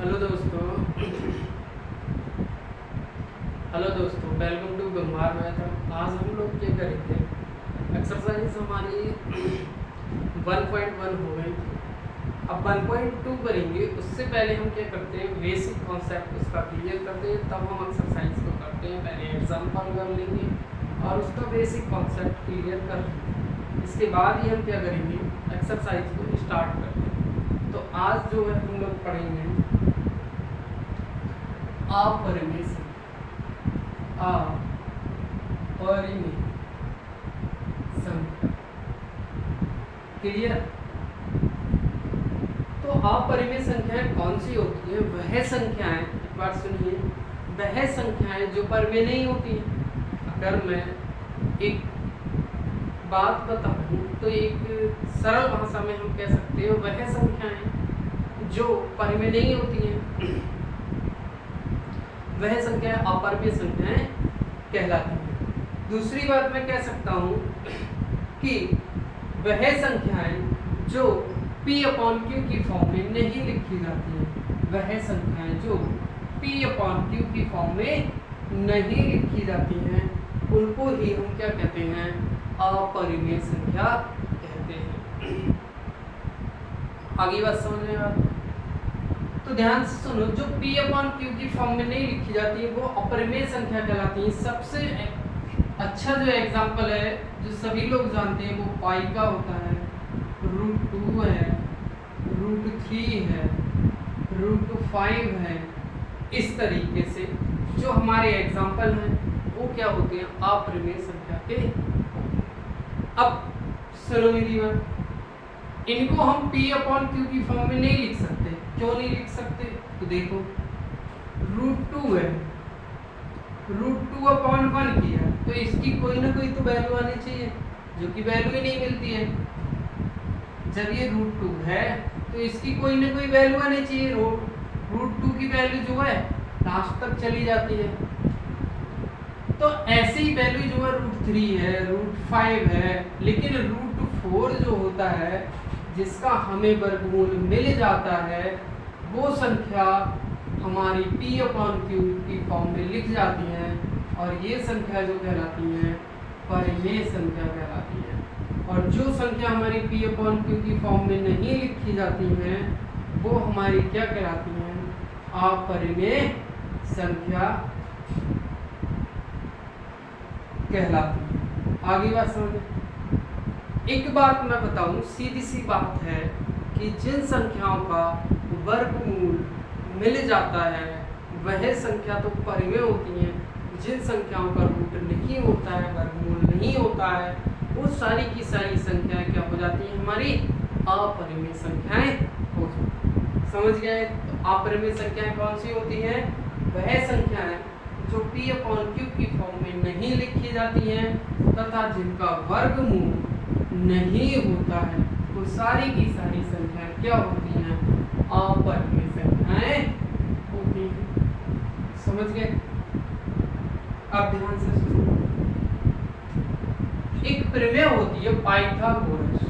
Hello दोस्तों welcome to गंभार math. आज हम लोग क्या करेंगे, एक्सरसाइज हमारी 1.1 हो गई थी, अब 1.2 करेंगे। उससे पहले हम क्या करते हैं, बेसिक कॉन्सेप्ट उसका क्लियर करते हैं, तब हम एक्सरसाइज को करते हैं। पहले एग्जाम्पल कर लेंगे और उसका बेसिक कॉन्सेप्ट क्लियर कर लेंगे, इसके बाद ही हम क्या करेंगे, एक्सरसाइज को स्टार्ट करते हैं। तो आज जो है हम लोग पढ़ेंगे अपरिमेय संख्या। क्लियर? तो अपरिमेय संख्याएं कौन सी होती है? वह संख्याएं, एक बार सुनिए, वह संख्याएं जो परिमेय नहीं होती हैं। अगर मैं एक बात बताऊं तो एक सरल भाषा में हम कह सकते हैं वह संख्याएं जो परिमेय नहीं होती हैं, वह संख्याएं अपरिमेय संख्याएं कहलाती हैं। दूसरी बात मैं कह सकता हूं कि वह संख्याएं जो P/Q की फॉर्म में नहीं लिखी जाती हैं, वह संख्याएं जो P/Q की फॉर्म में नहीं लिखी जाती हैं, उनको ही हम क्या कहते हैं, अपरिमेय संख्या कहते हैं। आगे बात समझ में आ? तो ध्यान से सुनो, जो P/Q की फॉर्म में नहीं लिखी जाती है वो अपरिमेय संख्या कहलाती है। सबसे अच्छा जो एग्जांपल है जो सभी लोग जानते हैं वो पाई का होता है, √2 है, √3 है, √5 है। इस तरीके से जो हमारे एग्जांपल हैं वो क्या होते हैं, अपरिमेय संख्या के। अब सुनो मेरी बात, इनको हम P/Q की फॉर्म में नहीं लिख सकते। क्यों नहीं लिख सकते? तो देखो, √2 है, √2/1 किया तो इसकी कोई ना कोई तो वैल्यू आनी चाहिए, जो कि वैल्यू ही नहीं मिलती है। जब ये √2 है तो इसकी कोई ना कोई वैल्यू आनी चाहिए। √2 की वैल्यू जो है लास्ट तक चली जाती है। तो ऐसी वैल्यू जो है √3 है, √5 है, लेकिन √4 जो होता है जिसका हमें वर्गमूल मिल जाता है, वो संख्या हमारी P/Q की फॉर्म में लिख जाती हैं, और ये संख्या जो कहलाती हैं परिमेय संख्या कहलाती है। और जो संख्या हमारी P/Q की फॉर्म में नहीं लिखी जाती हैं वो हमारी क्या कहलाती हैं, अपरिमेय संख्या कहलाती है। आगे बात समझ? एक बात मैं बताऊं, सीधी सी बात है कि जिन संख्याओं का वर्गमूल मिल जाता है वह संख्या तो परिमेय होती हैं। जिन संख्याओं का रूट नहीं होता है, वर्गमूल नहीं होता है, वो सारी की सारी संख्याएं क्या हो जाती हैं, हमारी अपरिमेय संख्याएं हो जाती हैं। समझ गए? तो अपरिमेय संख्याएं कौन सी होती हैं? वह संख्याएं जो P/Q की फॉर्म में नहीं लिखी जाती हैं तथा जिनका वर्गमूल नहीं होता है, वो सारी की सारी संख्याएं क्या होती हैं, अपरिमेय संख्याएं होती हैं। समझ गए? अब ध्यान से सुनो, एक प्रमेय होती है पाइथागोरस।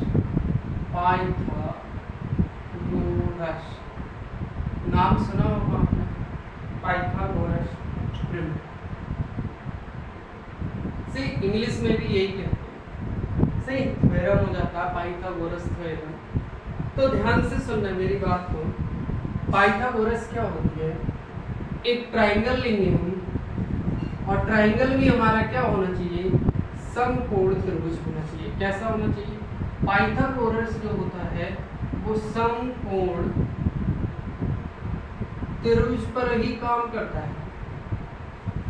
नाम सुना होगा आपने, पाइथागोरस प्रमेय से इंग्लिश में भी यही कहते हैं। सही थ्योरम हो जाता है, पाइथागोरस थ्योरम। तो ध्यान से सुनना मेरी बात को। पाइथागोरस क्या होती है, एक ट्राइंगल लेंगे हम, और ट्राइंगल भी हमारा क्या होना चाहिए, समकोण त्रिभुज होना चाहिए। कैसा होना चाहिए? पाइथागोरस जो होता है वो समकोण त्रिभुज पर ही काम करता है।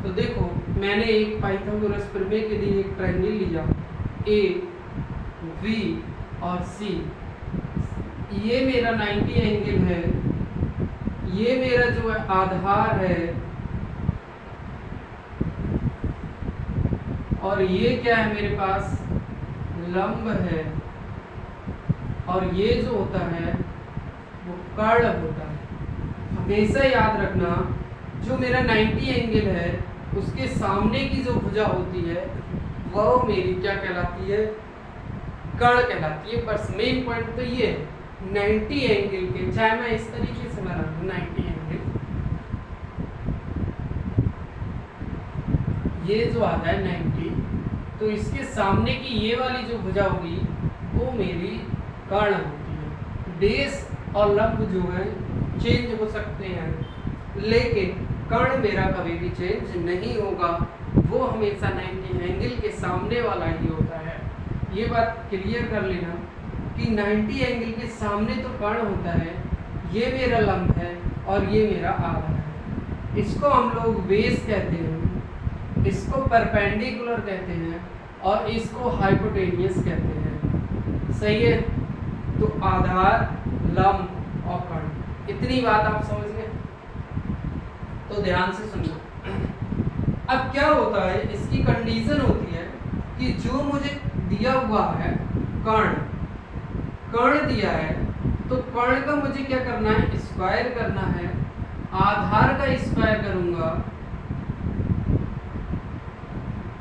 तो देखो, मैंने एक पाइथागोरस प्रमेय के लिए एक ट्राइंगल लिया, ए, बी और सी। ये मेरा 90 एंगल है, ये मेरा जो है आधार है, और ये क्या है मेरे पास, लंब है, और ये जो होता है वो कर्ण होता है। हमेशा याद रखना, जो मेरा 90 एंगल है उसके सामने की जो भुजा होती है वह मेरी क्या कहलाती है, कर्ण कहलाती है। बस मेन पॉइंट तो ये है 90 एंगल के, चाहे मैं इस तरीके से बना दूं 90 एंगल, ये जो आता है 90, तो इसके सामने की ये वाली जो भुजा होगी वो मेरी कर्ण होती है। बेस और लंब जो है चेंज हो सकते हैं, लेकिन कर्ण मेरा कभी भी चेंज नहीं होगा, वो हमेशा 90 एंगल के सामने वाला ही होता है। ये बात क्लियर कर लेना कि 90 एंगल के सामने तो कर्ण होता है, ये मेरा लंब है और ये मेरा आधार है। इसको हम लोग बेस कहते हैं, इसको परपेंडिकुलर कहते हैं और इसको हाइपोटेनियस कहते हैं। सही है? तो आधार, लंब और कर्ण, इतनी बात आप समझ गए? तो ध्यान से सुनना। अब क्या होता है, इसकी कंडीशन होती है कि जो मुझे दिया हुआ है कर्ण दिया है, तो कर्ण का मुझे क्या करना है, स्क्वायर करना है। आधार का स्क्वायर करूंगा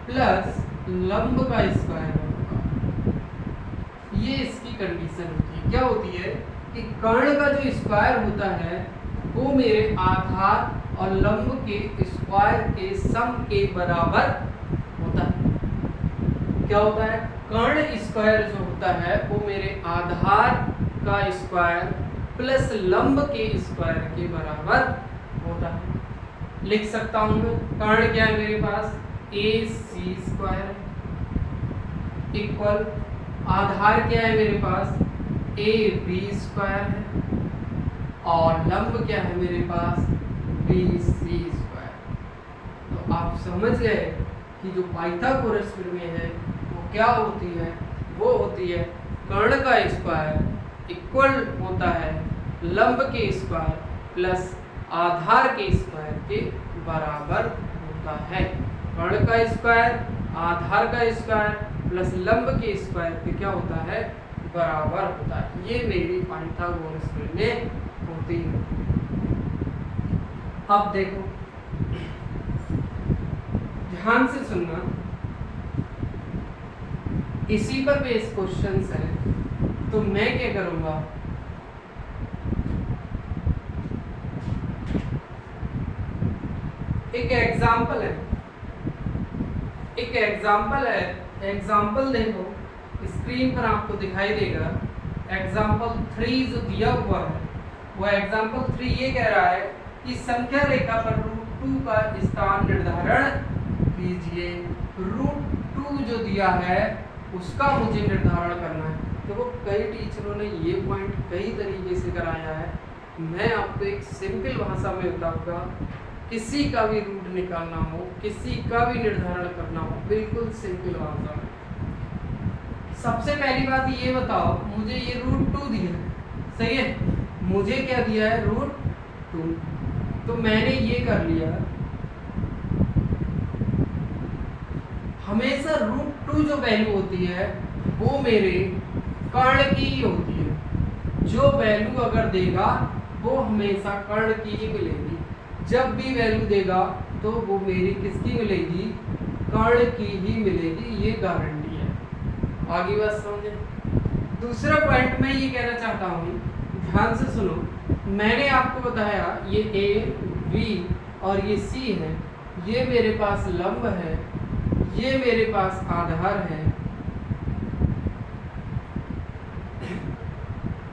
प्लस लंब का स्क्वायर करूंगा। ये इसकी कंडीशन होती है। क्या होती है कि कर्ण का जो स्क्वायर होता है वो मेरे आधार और लंब के स्क्वायर के सम के बराबर होता है। क्या होता है, कर्ण स्क्वायर जो होता है वो मेरे आधार का स्क्वायर प्लस लंब के स्क्वायर के बराबर होता है। लिख सकता हूं मैं, कर्ण क्या है मेरे पास, AC स्क्वायर इक्वल आधार क्या है मेरे पास, AB स्क्वायर है और लंब क्या है मेरे पास, BC स्क्वायर। तो आप समझ गए कि जो पाइथागोरस प्रमेय है वो क्या होती है, वो होती है कर्ण का स्क्वायर इक्वल होता है लंब के स्क्वायर प्लस आधार के स्क्वायर के बराबर होता है। कर्ण का स्क्वायर आधार का स्क्वायर प्लस लंब के स्क्वायर के क्या होता है, बराबर होता है। ये मेरी पाइथागोरस प्रमेय होती है। अब देखो ध्यान से सुनना, इसी पर बेस क्वेश्चंस हैं, तो मैं क्या करूंगा, एक एग्जाम्पल है, एग्जाम्पल देखो स्क्रीन पर आपको दिखाई देगा। एग्जाम्पल 3 जो दिया हुआ है वो एग्जाम्पल 3 ये कह रहा है कि संख्या रेखा पर √2 का स्थान निर्धारण कीजिए। √2 जो दिया है उसका मुझे निर्धारण करना है। तो वो कई टीचरों ने ये पॉइंट कई तरीके से कराया है, मैं आपको एक सिंपल भाषा में बताऊंगा। किसी का भी रूट निकालना हो, किसी का भी निर्धारण करना हो, बिल्कुल सिंपल भाषा में। सबसे पहली बात ये बताओ, मुझे ये √2 दिया है, सही है, मुझे क्या दिया है, √2, तो मैंने ये कर लिया। हमेशा √2 जो वैल्यू होती है वो मेरे कर्ण की ही होती है। जो वैल्यू अगर देगा वो हमेशा कर्ण की ही मिलेगी। जब भी वैल्यू देगा तो वो मेरी किसकी मिलेगी, कर्ण की ही मिलेगी, ये गारंटी है। आगे बात समझे। दूसरा पॉइंट मैं ये कहना चाहता हूँ, ध्यान से सुनो। मैंने आपको बताया ये A, B और ये C है, ये मेरे पास लंब है, ये मेरे पास आधार है।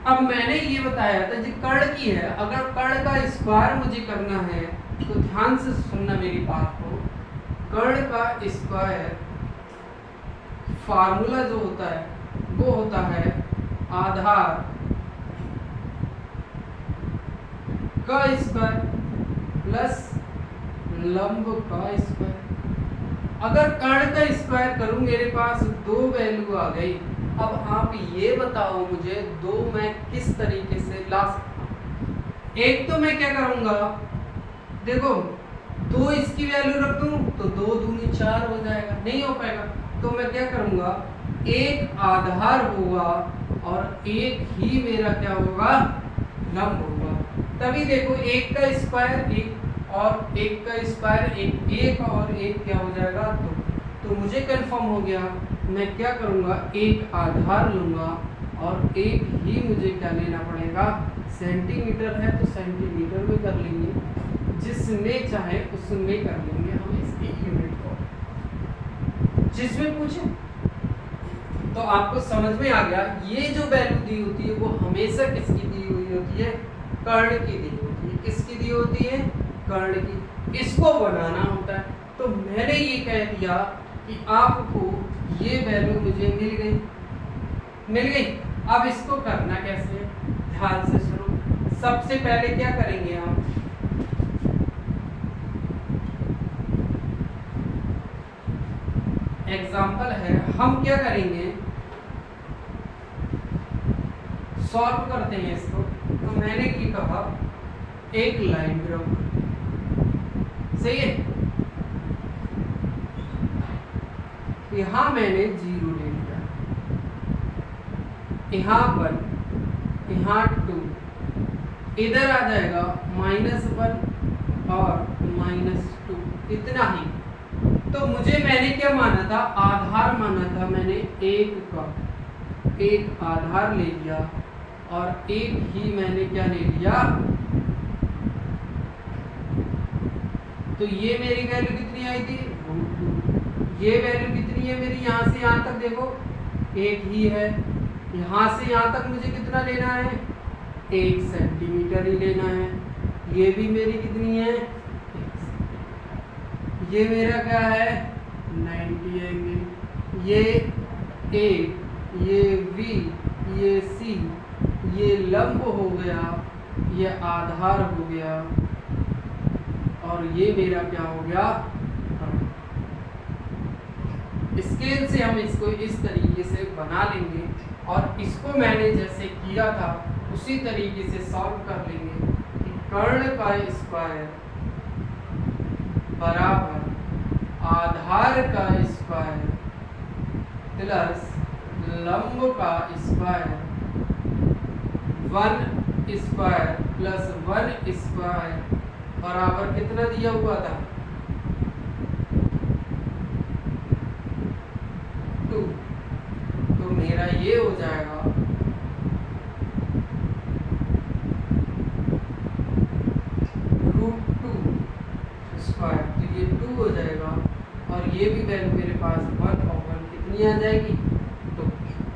अब मैंने ये बताया था जो कर्ण की है, अगर कर्ण का स्क्वायर मुझे करना है तो ध्यान से सुनना मेरी बात को। कर्ण का स्क्वायर फार्मूला जो होता है वो होता है आधार का स्क्वायर प्लस लंब का स्क्वायर। अगर कर्ण का स्क्वायर करूं मेरे पास दो वैल्यू आ गई। अब आप ये बताओ मुझे दो मैं किस तरीके से ला सकता हूं। एक तो मैं क्या करूंगा, देखो दो इसकी वैल्यू रख दूं तो 2 दूनी 4 हो जाएगा, नहीं हो पाएगा। तो मैं क्या करूंगा, एक आधार होगा और एक ही मेरा क्या होगा, लंब होगा। तभी देखो एक का स्क्वायर एक और एक का स्क्वायर एक और एक क्या हो जाएगा, 2। तो मुझे कंफर्म हो गया। मैं क्या करूंगा, एक आधार लूंगा और एक ही मुझे क्या लेना पड़ेगा, सेंटीमीटर है तो सेंटीमीटर में कर लेंगे, जिसमें चाहे उसमें कर लेंगे हम इसकी यूनिट को, जिसमें पूछे। तो आपको समझ में आ गया, ये जो वैल्यू दी होती है वो हमेशा किसकी दी हुई होती है, कर्ण की दी होती है। किसकी दी होती है, कर्ण की। इसको बनाना होता है। तो मैंने ये कह दिया कि आपको ये वैल्यू मुझे मिल गई। अब इसको करना कैसे है, ध्यान से सुनो। सबसे पहले क्या करेंगे आप, एग्जाम्पल है, हम क्या करेंगे, सॉल्व करते हैं इसको। तो मैंने की कहा एक लाइन ड्रॉ, सही है। यहां मैंने 0 ले लिया, यहां 1, यहां 2, इधर आ जाएगा -1 और -2, इतना ही। तो मैंने क्या माना था, आधार माना था मैंने एक आधार ले लिया और एक ही मैंने क्या ले लिया। तो ये मेरी वैल्यू कितनी आई थी, √2। ये वैल्यू कितनी है मेरी, यहाँ से यहाँ तक देखो एक ही है। यहाँ से यहाँ तक मुझे कितना लेना है, 1 सेंटीमीटर ही लेना है। ये भी मेरी कितनी है, ये मेरा क्या है, 90 एंगल। ये A, ये V, ये C, ये लंब हो गया, ये आधार हो गया, और ये मेरा क्या हो गया, स्केल से हम इसको इस तरीके से बना लेंगे और इसको मैंने जैसे किया था उसी तरीके से सॉल्व कर लेंगे कि कर्ण का स्क्वायर बराबर आधार का स्क्वायर प्लस लंब का स्क्वायर, 1 स्क्वायर प्लस 1 स्क्वायर बराबर कितना दिया हुआ था, 2। तो मेरा ये हो जाएगा √2 स्क्वायर, तो ये 2 हो जाएगा और ये भी वैल्यू मेरे पास 1 और 1 कितनी आ जाएगी, 2।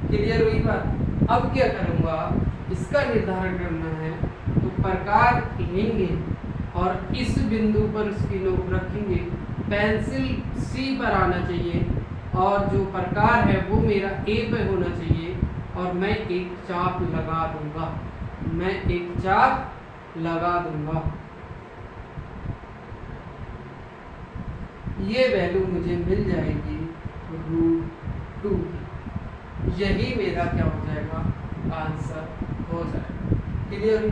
क्लियर हुई बात। अब क्या करूँगा, इसका निर्धारण करना है तो प्रकार लेंगे और इस बिंदु पर उसकी नोक रखेंगे। पेंसिल C पर आना चाहिए और जो प्रकार है वो मेरा A पे होना चाहिए और मैं एक चाप लगा दूंगा, ये वैल्यू मुझे मिल जाएगी √2। यही मेरा क्या हो जाएगा, आंसर हो जाएगा। क्लियर,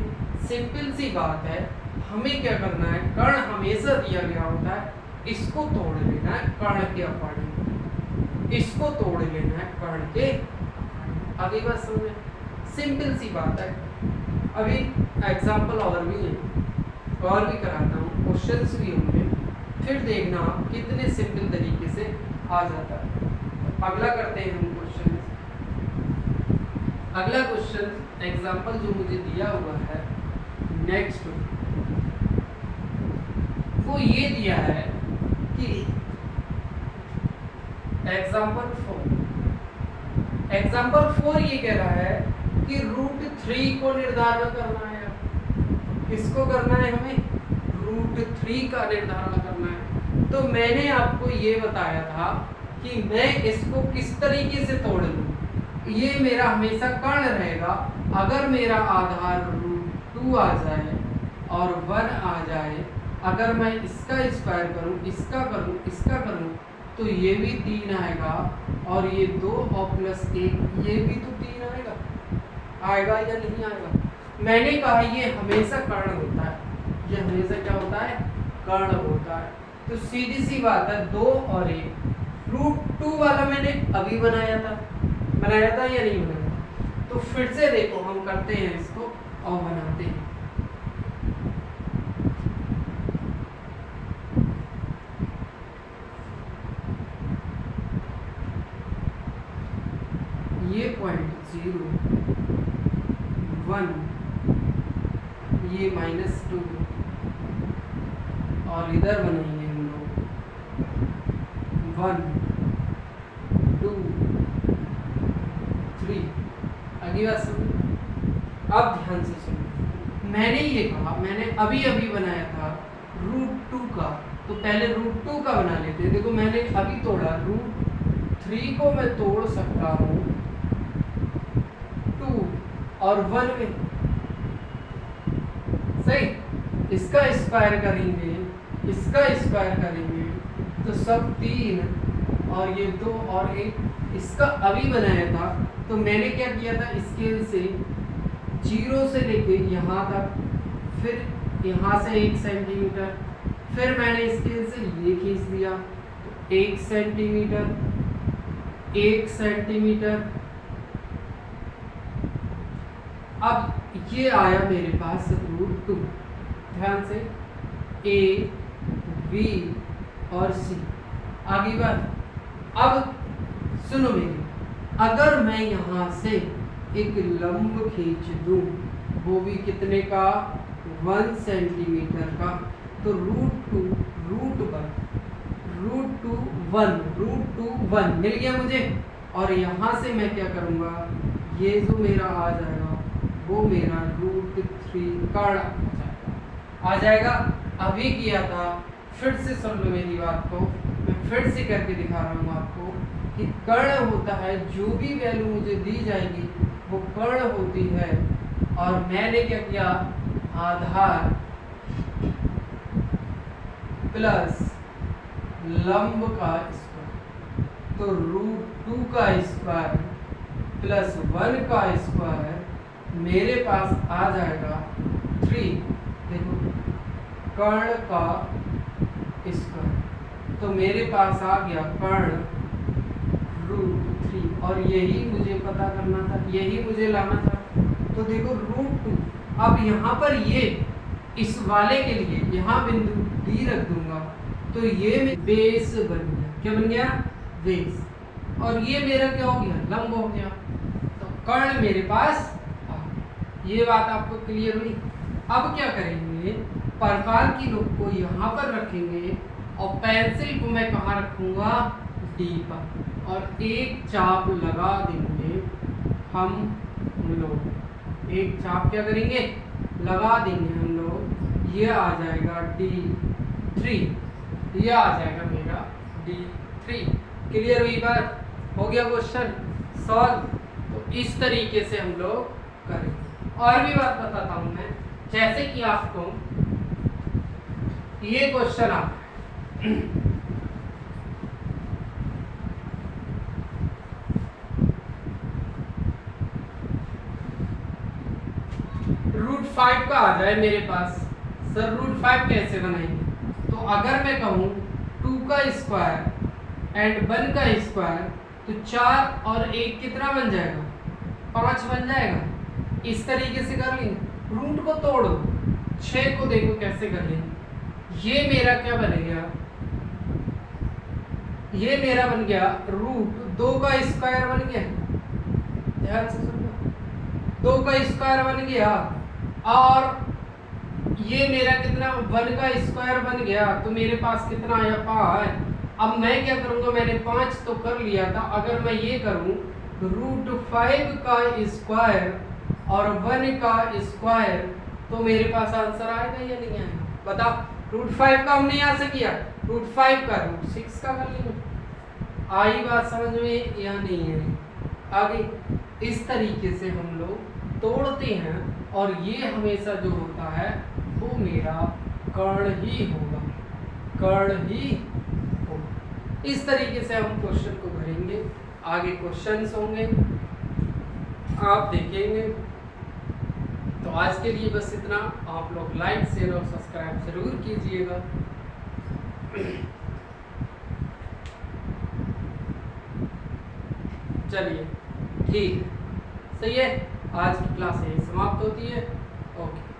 सिंपल सी बात है। हमें क्या करना है, कर्ण हमेशा दिया गया होता है, इसको तोड़ लेना है कर्ण के अकॉर्डिंग, इसको तोड़ लेना है कर्ण के। आगे बात समझ, सिंपल सी बात है। अभी एग्जाम्पल और भी कराता हूँ, क्वेश्चंस भी होंगे, फिर देखना आप कितने सिंपल तरीके से आ जाता है। अगला करते हैं हम क्वेश्चन। अगला क्वेश्चन एग्जाम्पल जो मुझे दिया हुआ है नेक्स्ट, वो ये दिया है कि एग्जाम्पल 4 ये कह रहा है कि √3 को निर्धारण करना है। किसको करना है, हमें √3 का निर्धारण करना है। तो मैंने आपको ये बताया था कि मैं इसको किस तरीके से तोड़ लूँ। ये मेरा हमेशा कर्ण रहेगा। अगर मेरा आधार √2 आ जाए और 1 आ जाए, अगर मैं इसका स्क्वायर करूं, इसका करूं, इसका करूं, तो ये भी 3 आएगा और ये 2 और प्लस 1 ये भी तो 3 आएगा या नहीं आएगा। मैंने कहा ये हमेशा कर्ण होता है, ये हमेशा क्या होता है, कर्ण होता है। तो सीधी सी बात है, 2 और 1। √2 वाला मैंने अभी बनाया था या नहीं बनाया। तो फिर से देखो हम करते हैं इसको और बनाते हैं। ये 0.0 1, ये -2 और इधर बनाएंगे हम लोग 1, 2, 3। अगली बात सुनो, अब ध्यान से सुनो। मैंने ये कहा, मैंने अभी अभी बनाया था √2 का, तो पहले √2 का बना लेते हैं। देखो मैंने अभी तोड़ा, √3 को मैं तोड़ सकता हूँ 2 और 1 में, सही। इसका स्क्वायर करेंगे, इसका स्क्वायर करेंगे तो सब 3 और ये 2 और 1। इसका अभी बनाया था तो मैंने क्या किया था, स्केल से 0 से लेके यहाँ तक, फिर यहाँ से 1 सेंटीमीटर, फिर मैंने स्केल से ये खींच दिया 1 सेंटीमीटर, 1 सेंटीमीटर। अब ये आया मेरे पास √2। ध्यान से A, B और C। आगे बात, अब सुनो मेरी, अगर मैं यहाँ से एक लंब खींच दूं, वो भी कितने का, 1 सेंटीमीटर का, तो √2 1 मिल गया मुझे। और यहाँ से मैं क्या करूँगा, ये जो मेरा आ जाएगा वो मेरा √3 कर्ण आ जाएगा। अभी किया था, फिर से सुन लो मेरी बात को, मैं फिर से करके दिखा रहा हूँ आपको कि कर्ण होता है, जो भी वैल्यू मुझे दी जाएगी वो कर्ण होती है। और मैंने क्या किया, आधार प्लस लंब का स्क्वायर, तो √2 का स्क्वायर प्लस 1 का स्क्वायर मेरे पास आ जाएगा 3। देखो कर्ण का स्क्वायर, तो मेरे पास आ गया कर्ण √3। और यही मुझे पता करना था, यही मुझे लाना था। तो देखो √2, अब यहाँ पर ये इस वाले के लिए यहाँ बिंदु D रख दूंगा, तो ये बेस बन गया। क्या बन गया, बेस। और ये मेरा क्या हो गया, लंब हो गया। तो कर्ण मेरे पास, ये बात आपको क्लियर हुई। अब क्या करेंगे, प्रकार की नोक को यहाँ पर रखेंगे और पेंसिल को मैं कहाँ रखूँगा, D पर, और एक चाप लगा देंगे हम लोग। एक चाप क्या करेंगे, लगा देंगे हम लोग। ये आ जाएगा D3, ये आ जाएगा मेरा D3। क्लियर हुई बात, हो गया क्वेश्चन सॉल्व। तो इस तरीके से हम लोग करेंगे। और भी बात बताता हूं मैं, जैसे कि आपको ये क्वेश्चन आता है √5 का आ जाए मेरे पास, सर √5 कैसे बनाएंगे। तो अगर मैं कहूँ 2 का स्क्वायर एंड 1 का स्क्वायर, तो 4 और 1 कितना बन जाएगा, 5 बन जाएगा। इस तरीके से कर लेंगे। रूट को तोड़ो, 6 को देखो कैसे कर लेंगे। ये मेरा क्या बनेगा, ये मेरा बन गया √2 का स्क्वायर बन गया। ध्यान से सुनो, 2 का स्क्वायर बन गया, और ये मेरा कितना, 1 का स्क्वायर बन गया। तो मेरे पास कितना आया, 5। अब मैं क्या करूंगा, मैंने 5 तो कर लिया था। अगर मैं ये करूं √5 का स्क्वायर और 1 का स्क्वायर, तो मेरे पास आंसर आएगा या नहीं आएगा, बताओ। √5 का हमने यहाँ से किया, √5 का √6 का कर लेंगे। आई बात समझ में या नहीं है। आगे इस तरीके से हम लोग तोड़ते हैं, और ये हमेशा जो होता है वो मेरा कर्ण ही होगा, कर्ण ही होगा। इस तरीके से हम क्वेश्चन को भरेंगे। आगे क्वेश्चंस होंगे, आप देखेंगे। तो आज के लिए बस इतना। आप लोग लाइक, शेयर और सब्सक्राइब जरूर कीजिएगा। चलिए ठीक, सही है। आज की क्लास यही समाप्त होती है। ओके।